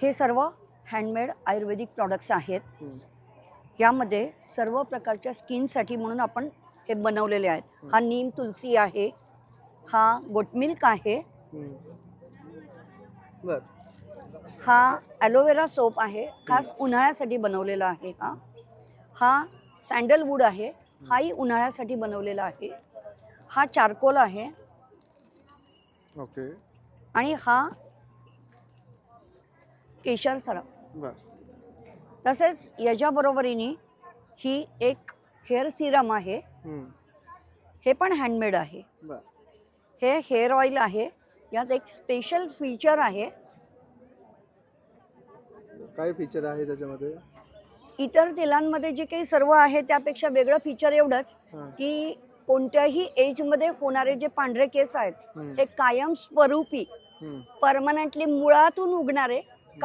हे सर्व हँडमेड आयुर्वेदिक प्रॉडक्ट्स आहेत. यामध्ये सर्व प्रकारच्या स्किनसाठी म्हणून आपण हे बनवलेले आहेत. हा नीम तुलसी आहे, हा गोटमिल्क आहे, बर. हा ॲलोवेरा सोप आहे, खास उन्हाळ्यासाठी बनवलेला आहे. हा सँडलवूड आहे, हाही उन्हाळ्यासाठी बनवलेला आहे. हा चारकोल आहे ओके. आणि हा केशर सरप. बर. तसेच याच्या बरोबरीने ही एक हेअर सिरम आहे. हे पण हँडमेड आहे. बर. हे हेअर ऑइल आहे. यात एक स्पेशल फीचर आहे. काय फीचर आहे त्याच्यामध्ये? इतर तेलांमध्ये जे काही सर्व आहे त्यापेक्षा वेगळं फीचर एवढंच की कोणत्याही एजमध्ये होणारे जे पांढरे केस आहेत हे कायम स्वरूपी परमनंटली मुळातून उगणारे